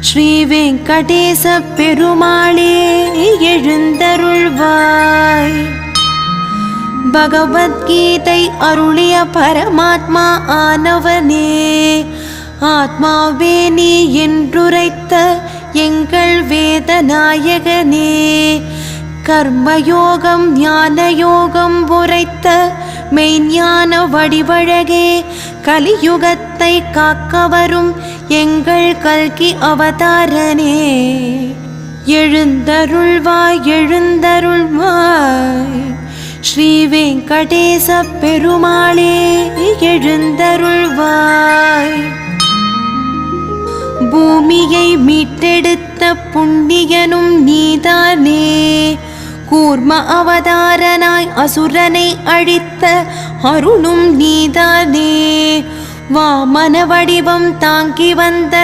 ஸ்ரீ வெங்கடேச பெருமாளே எழுந்தருள்வாய். பகவத்கீதை அருளிய பரமாத்மா ஆனவனே, ஆத்மாவே நீ என்றுரைத்த எங்கள் வேதநாயகனே, கர்மயோகம் ஞானயோகம் உரைத்த மெய்ஞான வடிவழகே, கலியுகத்தை காக்க வரும் எங்கள் கல்கி அவதாரனே, எழுந்தருள்வாய் எழுந்தருள்வாய். ஸ்ரீ வெங்கடேச பெருமாளே எழுந்தருள்வாய். பூமியை மீட்டெடுத்த புண்ணியனும் நீதானே, கூர்ம அவதாரனாய் அசுரனை அழித்த அருளும் நீதானே, வாமன வடிவம் தாங்கி வந்த